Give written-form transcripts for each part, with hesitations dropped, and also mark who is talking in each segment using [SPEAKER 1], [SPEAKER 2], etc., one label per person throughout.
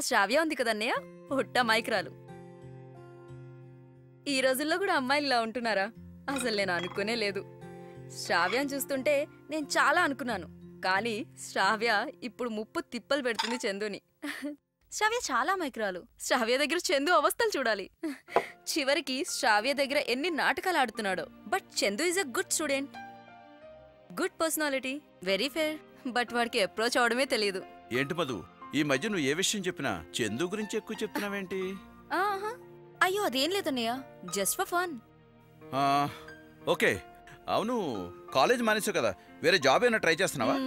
[SPEAKER 1] శ్రావ్య ఉంది కదన్నయ్య, పుట్ట మైక్రాలు. ఈ రోజుల్లో కూడా అమ్మాయిలు ఇలా ఉంటున్నారా? అసలు నేను అనుకునే లేదు. శ్రావ్యాన్ని చూస్తుంటే నేను చాలా అనుకున్నాను, కానీ శ్రావ్య ఇప్పుడు ముప్పు తిప్పలు పెడుతుంది చందుని. శ్రావ్య చాలా మైక్రాలు. శ్రావ్య దగ్గర చందు అవస్థలు చూడాలి. చివరికి శ్రావ్య దగ్గర ఎన్ని నాటకాలు ఆడుతున్నాడో. But Chandu is a good student, good personality, very fair. But వాడికి అప్రోచ్ అవడమే తెలియదు.
[SPEAKER 2] ఏంటి మధు, ఈ మధ్య నువ్వు ఏ విషయం చెప్పినా చందు గురించి ఎక్కువ చెప్తున్నావేంటి?
[SPEAKER 1] అయ్యో అదేం లేదన్నయ్య, జస్ట్ ఫర్ ఫన్.
[SPEAKER 2] ఓకే. అవును, కాలేజ్ మానేసావు కదా, వేరే జాబ్ ఏమైనా ట్రై చేస్తున్నావా?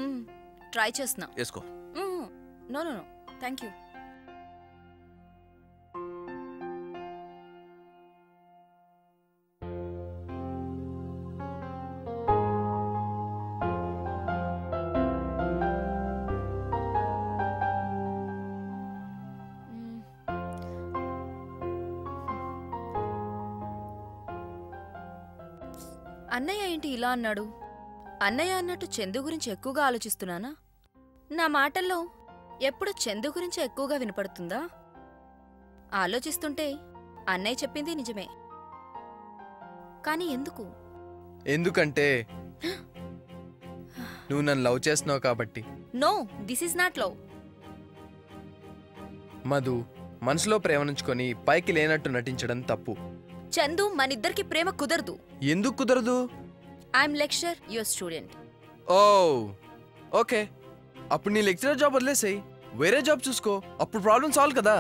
[SPEAKER 1] ట్రై చేస్తున్నా.
[SPEAKER 2] వేసుకో.
[SPEAKER 1] No no no, thank you. అన్నయ్య ఏంటి ఇలా అన్నాడు? అన్నయ్య అన్నట్టు చందు గురించి ఎక్కువగా ఆలోచిస్తున్నానా? నా మాటల్లో ఎప్పుడు చందు గురించి ఎక్కువగా వినపడుతుందా? ఆలోచిస్తుంటే అన్నయ్య చెప్పింది నిజమే. కానీ ఎందుకు?
[SPEAKER 3] ఎందుకంటే నువ్వు నన్ను లవ్ చేస్తున్నావు కాబట్టి.
[SPEAKER 1] No, this is not love.
[SPEAKER 3] Madhu, మనసులో ప్రేమనుంచుకొని పైకి లేనట్టు నటించడం తప్పు.
[SPEAKER 1] చందు, మనిద్దరికి ప్రేమ కుదరదు.
[SPEAKER 3] ఎందుకు కుదరదు?
[SPEAKER 1] I'm lecturer, your student.
[SPEAKER 3] Oh okay, అప్పుడు నీ లెక్చరర్ జాబ్ వదిలేసాయి, వేరే జాబ్ చూసుకో, అప్పుడు ప్రాబ్లం సాల్వ్ కదా.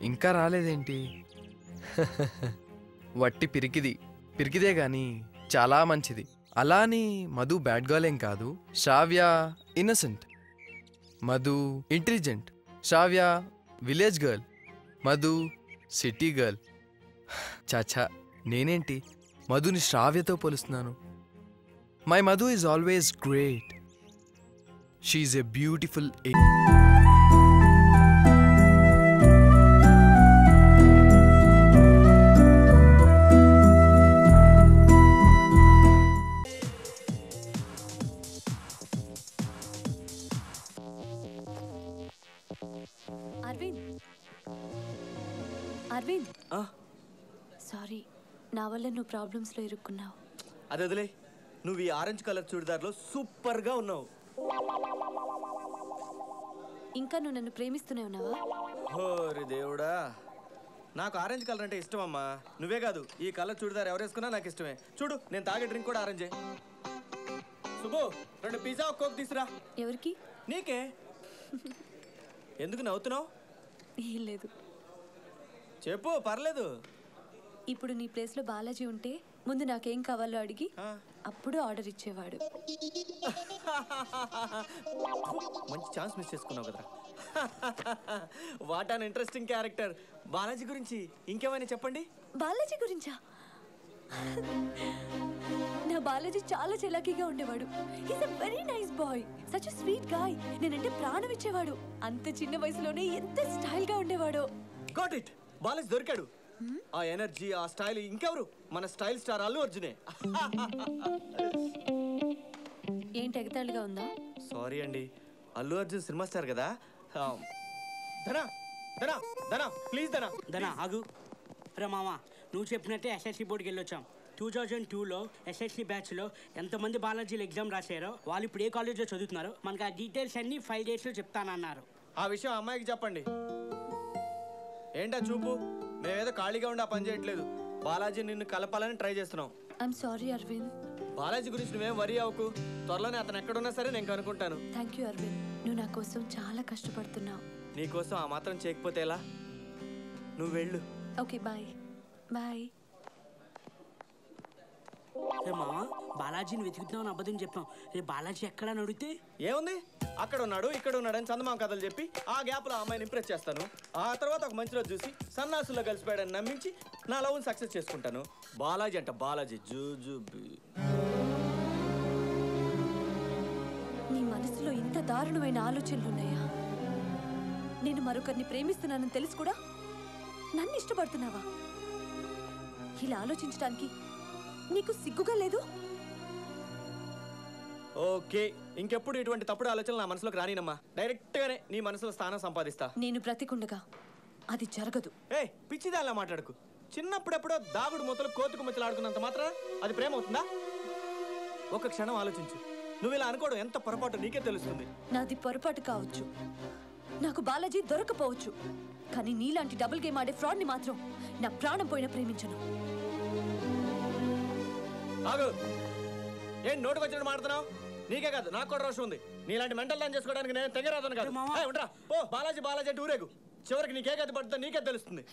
[SPEAKER 3] ఇంకా రాలేదేంటి? వట్టి పిరికిదే గాని చాలా మంచిది. అలా అని మధు బ్యాడ్ గర్ల్ ఏం కాదు. Shravya innocent, Madhu intelligent. Shravya village girl, Madhu city girl. చాచా, నేనేంటి మధుని శ్రావ్యతో పోలుస్తున్నాను? My Madhu is always great. She is a beautiful.
[SPEAKER 4] Arvind, sorry, నా వల్ల నువ్వు ప్రాబ్లమ్స్లో ఇరుక్కున్నావు.
[SPEAKER 5] అది వదిలే, నువ్వు ఈ ఆరెంజ్ కలర్ చూడిదార్లో సూపర్గా ఉన్నావు.
[SPEAKER 4] ఇంకా నువ్వు నన్ను ప్రేమిస్తూనే ఉన్నావా?
[SPEAKER 5] ఓరి దేవుడా, నాకు ఆరెంజ్ కలర్ అంటే ఇష్టం అమ్మా. నువ్వే కాదు, ఈ కలర్ చూడిదార్ ఎవరేసుకున్నా నాకు ఇష్టమే. చూడు, నేను తాగే డ్రింక్ కూడా ఆరెంజే. శుభు, 2 పిజ్జా ఒక కోక్ తీసురా.
[SPEAKER 4] ఎవరికి?
[SPEAKER 5] నీకే. ఎందుకు నవ్వుతున్నావు?
[SPEAKER 4] ఏం లేదు.
[SPEAKER 5] చెప్పు, పర్లేదు.
[SPEAKER 4] ఇప్పుడు నీ ప్లేస్లో బాలాజీ ఉంటే ముందు నాకేం కావాలో అడిగి అప్పుడు ఆర్డర్ ఇచ్చేవాడు.
[SPEAKER 5] మంచి ఛాన్స్ మిస్ చేసుకున్నావు కదరా. What an interesting character. Balaji గురించి ఇంకేమైనా చెప్పండి.
[SPEAKER 4] బాలాజీ గురించా? నా బాలాజీ చాలా చలాకీగా ఉండేవాడు. He's a very nice bye, such a sweet guy. నేనంటే ప్రాణం ఇచ్చేవాడు. అంత చిన్న వయసులోనే ఎంత స్టైల్ గా ఉండేవాడో.
[SPEAKER 5] గాట్ ఇట్, బాలాజీ దొరికాడు. ఆ ఎనర్జీ, ఆ స్టైల్ ఇంకెవరు? మన స్టైల్ స్టార్ అల్లు అర్జునే.
[SPEAKER 4] ఏంటి ఎగతాళిగా ఉందా?
[SPEAKER 5] సారీ అండి, అల్లు అర్జున్ సినిమా స్టార్ కదా. ధనా ధనా ధనా ప్లీజ్ ధనా.
[SPEAKER 6] ధనా ఆగు. రే మామ, నువ్వు చెప్పినట్టే ఎస్ఎస్సి బోర్డుకి వెళ్ళొచ్చాం. 2002లో ఎస్ఎస్సి బ్యాచ్లో ఎంతమంది బాలాజీలు ఎగ్జామ్ రాశారో వాళ్ళు ఇప్పుడు ఏ కాలేజ్లో చదువుతున్నారో మనకు ఆ డీటెయిల్స్ అన్నీ 5 డేస్లో చెప్తానన్నారు.
[SPEAKER 5] ఆ విషయం అమ్మాయికి చెప్పండి. ఏంటా చూపు, మేమేదో ఖాళీగా ఉండి ఆ పని చేయట్లేదు. బాలాజీ నిన్ను కలపాలని ట్రై చేస్తున్నాం.
[SPEAKER 4] I'm sorry Arvind.
[SPEAKER 5] బాలాజీ గురించి నువ్వేం వరీ అవ్వకు. త్వరలోనే అతను ఎక్కడున్నా సరే నేను కనుక్కుంటాను.
[SPEAKER 4] థ్యాంక్ యూ అరవింద్, నువ్వు నా కోసం చాలా కష్టపడుతున్నావు.
[SPEAKER 5] నీకోసం ఆ మాత్రం చేయకపోతే ఎలా? నువ్వు వెళ్ళు.
[SPEAKER 4] Okay, bye bye.
[SPEAKER 6] రే మామ, బాలాజీని వెతుకుతున్నావు అబద్ధం చెప్పాం. రే బాలాజీ ఎక్కడ అడిగితే
[SPEAKER 5] ఏముంది, అక్కడ ఉన్నాడు ఇక్కడ ఉన్నాడు అని చందమామ కథలు చెప్పి ఆ గ్యాప్ లో అమ్మాయిని ఇంప్రెస్ చేస్తాను. ఆ తర్వాత ఒక మంచి రోజు చూసి సన్నాసుల్లో కలిసిపోయాడని నమ్మించి నా లవ్ సక్సెస్ చేసుకుంటాను. బాలాజీ అంట బాలాజీ జూజుబి.
[SPEAKER 4] నీ మనసులో ఇంత దారుణమైన ఆలోచనలున్నాయా? నేను మరొకరిని ప్రేమిస్తున్నానని తెలుసు కూడా నన్ను ఇష్టపడుతున్నావా? ఇలా ఆలోచించడానికి నీకు సిగ్గుగా లేదు?
[SPEAKER 5] ఓకే, ఇంకెప్పుడు ఇటువంటి తప్పుడు ఆలోచనలు నా మనసులోకి రానినమ్మా. డైరెక్ట్ గానే నీ మనసులో స్థానం సంపాదిస్తా.
[SPEAKER 4] నేను బ్రతికుండగా అది జరగదు.
[SPEAKER 5] పిచ్చిదాల్లా మాట్లాడుకు. చిన్నప్పుడెప్పుడో దాగుడు మూతలు కోతుకు ముచ్చలు ఆడుకున్నంత మాత్రం అది ప్రేమ అవుతుందా? ఒక క్షణం ఆలోచించు. నువ్వు ఇలా అనుకోవడం ఎంత పొరపాటు నీకే తెలుస్తుంది.
[SPEAKER 4] నాది పొరపాటు కావచ్చు, నాకు బాలాజీ దొరకపోవచ్చు, కానీ నీలాంటి డబుల్ గేమ్ ఆడే ఫ్రాడ్ ని మాత్రం నా ప్రాణం పోయిన ప్రేమించను.
[SPEAKER 5] ఆగు, ఏం నోటుకు వచ్చినట్టు మాడుతున్నావు? నీకే కాదు నాకు కూడా రోషం ఉంది. నీలాంటి మెంటల్ దాన్ని చేసుకోవడానికి నేను తెగరాదను కాదు. ఉండరా ఓ బాలాజీ బాలాజీ అంటే ఊరేగు. చివరికి నీకే గతి పడుతుందో నీకే తెలుస్తుంది.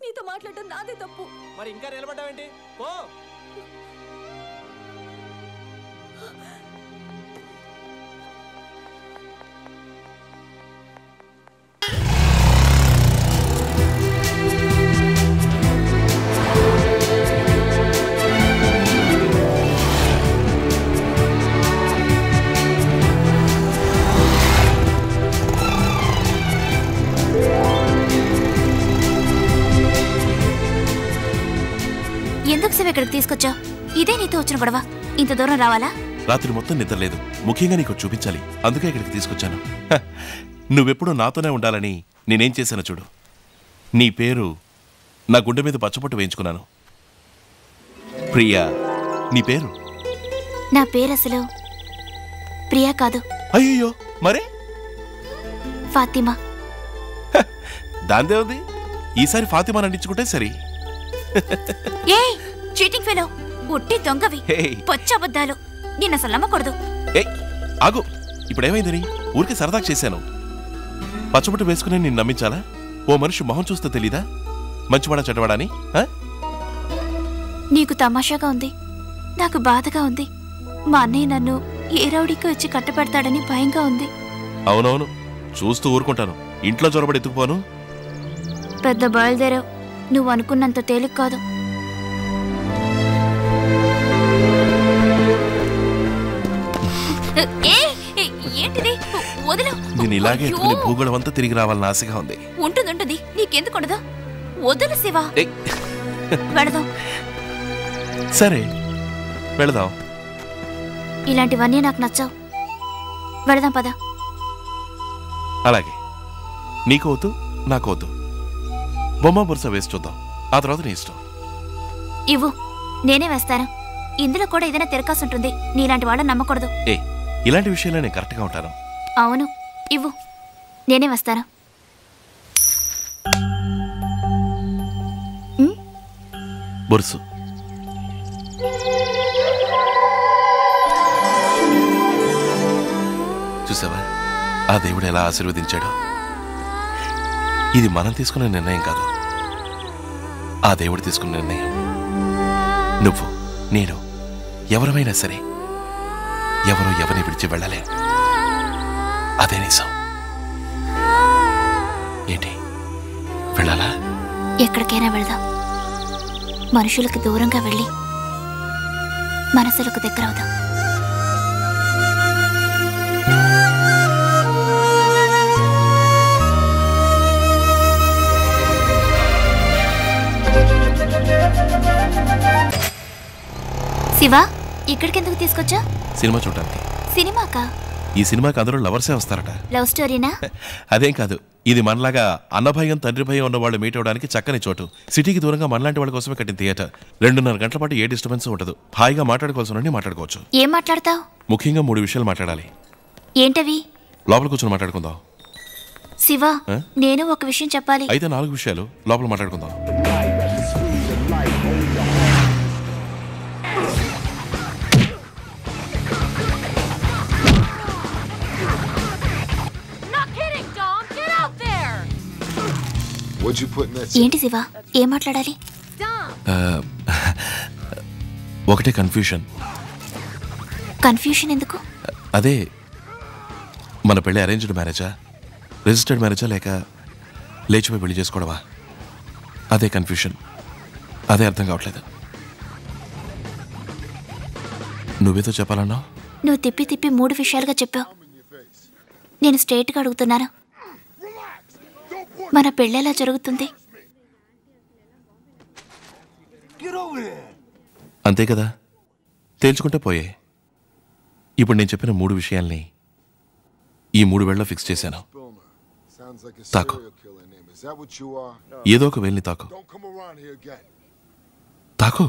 [SPEAKER 4] నీతో మాట్లాడటం నాదే తప్పు.
[SPEAKER 5] మరి ఇంకా నిలబడ్డావేంటి? పో.
[SPEAKER 7] ఎందుకు శివ ఇక్కడికి తీసుకొచ్చావు? ఇదే నీతో వచ్చిన గొడవ? ఇంత దూరం రావాలా?
[SPEAKER 8] రాత్రి మొత్తం నిద్ర లేదు, ముఖ్యంగా నీకు చూపించాలి, అందుకే ఇక్కడికి తీసుకొచ్చాను. నువ్వెప్పుడు నాతోనే ఉండాలని నేనేం చేశానో చూడు. నీ పేరు నా గుండె మీద పచ్చపట్టు వేయించుకున్నాను. ప్రియా నీ పేరు?
[SPEAKER 7] నా పేరు అసలు ప్రియా కాదు.
[SPEAKER 8] అయ్యో మరే?
[SPEAKER 7] ఫాతిమా.
[SPEAKER 8] దాందే ఉంది, ఈసారి ఫాతిమా నండించుకుంటే సరి.
[SPEAKER 7] ఏ చీటింగ్ ఫెలో, ఉట్టి దొంగవి, పొచ్చబద్దాలు, నిన్న అసలు నమ్మకూడదు.
[SPEAKER 8] ఆగు, ఇప్పుడేమైందని ఊరికి సరదాగా చేశాను. పచ్చబొట్టు వేసుకుని నేను నమ్మించాలా? ఓ మనిషి మొహం చూస్తే తెలీదా మంచివాడా చెడ్డవాడా అని?
[SPEAKER 7] నీకు తమాషాగా ఉంది, నాకు బాధగా ఉంది. మా అన్నయ్య నన్ను ఏ రౌడీకి వచ్చి కట్టపెడతాడని భయంగా ఉంది.
[SPEAKER 8] అవునవును, చూస్తూ ఊరుకుంటాను. ఇంట్లో జొరబడి ఎత్తుకుపోను.
[SPEAKER 7] పెద్ద బయలుదేరావు, నువ్వు అనుకున్నంత తేలిక కాదు. ఏంటిది? వదిలు.
[SPEAKER 8] నేను ఇలాగే ఎత్తుకుని భూగోళం అంతా తిరిగి రావాలని ఆశగా ఉంది.
[SPEAKER 7] ఉంటుంది, నీకెందుకుండదు? వదులు శివ, వెళదాం.
[SPEAKER 8] సరే వెళదాం.
[SPEAKER 7] ఇలాంటివన్నీ నాకు నచ్చావు, వెళదాం పద.
[SPEAKER 8] అలాగే, నీకోవద్దు నాకోవద్దు, బొమ్మ బుర్స వేసి చూద్దాం, ఆ తర్వాత నీ ఇష్టం.
[SPEAKER 7] ఇవ్వు, నేనే వేస్తాను. ఇందులో కూడా ఏదైనా తిరకాసు ఉంటుంది. నీలాంటి వాళ్ళని నమ్మకూడదు.
[SPEAKER 8] ఇలాంటి విషయాల్లో నేను కరెక్ట్గా ఉంటాను.
[SPEAKER 7] అవును, ఇవ్వు, నేనే వేస్తాను.
[SPEAKER 8] బుర్సు. చూసావా ఆ దేవుడు ఎలా ఆశీర్వదించాడు? ఇది మనం తీసుకున్న నిర్ణయం కాదు, ఆ దేవుడు తీసుకున్న నిర్ణయం. నువ్వు నేను ఎవరమైనా సరే ఎవరో ఎవరిని విడిచి వెళ్ళలే. అదే నిజం. ఏంటి, వెళ్ళాలా?
[SPEAKER 7] ఎక్కడికైనా వెళ్దాం. మనుషులకు దూరంగా వెళ్ళి మనసులకు దగ్గర అవుదాం. శివ, ఇక్కడికెందుకు తీసుకొచ్చా?
[SPEAKER 8] సినిమా చూడటానికి.
[SPEAKER 7] సినిమాకా?
[SPEAKER 8] ఈ సినిమాకి అందరూ లవర్సే వస్తారట.
[SPEAKER 7] లవ్ స్టోరీనా?
[SPEAKER 8] అదేం కాదు, ఇది మనలాగా అన్నభయం తండ్రి భయం ఉన్న వాళ్ళు మీట్ అవడానికి చక్కని చోటు. సిటీకి దూరంగా మనలాంటి వాళ్ళ కోసమే కట్టిన థియేటర్. 2.5 గంటల పాటు ఏ డిస్టర్బెన్స్ ఉండదు. హాయిగా మాట్లాడుకోవాల్సిన మాట్లాడుకోవచ్చు.
[SPEAKER 7] ఏం మాట్లాడతావు?
[SPEAKER 8] ముఖ్యంగా 3 విషయాలు మాట్లాడాలి.
[SPEAKER 7] ఏంటవి?
[SPEAKER 8] లోపల కూర్చొని మాట్లాడుకుందాం.
[SPEAKER 7] శివ, నేను ఒక విషయం చెప్పాలి.
[SPEAKER 8] అయితే 4 విషయాలు లోపల మాట్లాడుకుందాం.
[SPEAKER 7] ఏంటి శివ, ఏం మాట్లాడాలి?
[SPEAKER 8] ఒకటే కన్ఫ్యూషన్.
[SPEAKER 7] కన్ఫ్యూషన్ ఎందుకు?
[SPEAKER 8] అదే, మన పెళ్ళి అరేంజ్డ్ మ్యారేజా, రిజిస్టర్డ్ మ్యారేజా, లేక లేచిపోయి పెళ్లి చేసుకోవడమా? అదే కన్ఫ్యూషన్. అదే అర్థం కావట్లేదు. నువ్వేదో చెప్పాలన్నావు.
[SPEAKER 7] నువ్వు తిప్పి 3 విషయాలుగా చెప్పావు. నేను స్ట్రైట్గా అడుగుతున్నాను, మన పెళ్ళెలా జరుగుతుంది?
[SPEAKER 8] అంతే కదా, తేల్చుకుంటే పోయే. ఇప్పుడు నేను చెప్పిన 3 విషయాల్ని ఈ 3 వేళ్ళలో ఫిక్స్ చేశాను. తాకు, ఏదో ఒక వేల్ని తాకు. తాకు.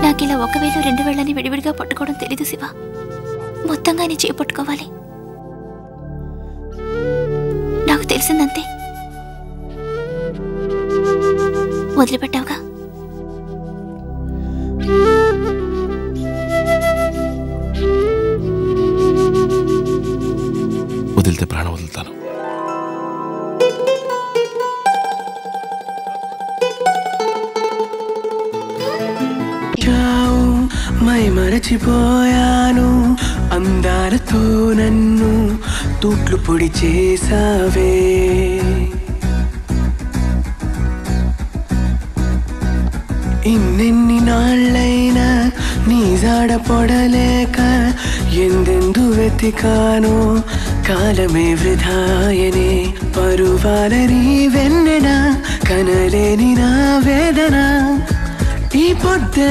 [SPEAKER 7] నాకిలా 1 వేలు 2 వేళ్ళని విడివిడిగా పట్టుకోవడం తెలీదు శివ. మొత్తంగా నీ చేయి పట్టుకోవాలి. నాకు తెలిసిందంతే. వదిలిపెట్టావుగా.
[SPEAKER 8] వదిలితే ప్రాణం వదులుతాను.
[SPEAKER 9] మై మరచిపోయాను, అందాలతో నన్ను తూట్లు పొడి చేసావే. ఇన్నెన్ని నాళ్ళైనా నీ జాడ పొడలేక ఎందెందు వెతికానో, కాలమే వృధాయనే. పరువాలని వెన్నెన కనలేని నా వేదన ఈ పొద్దు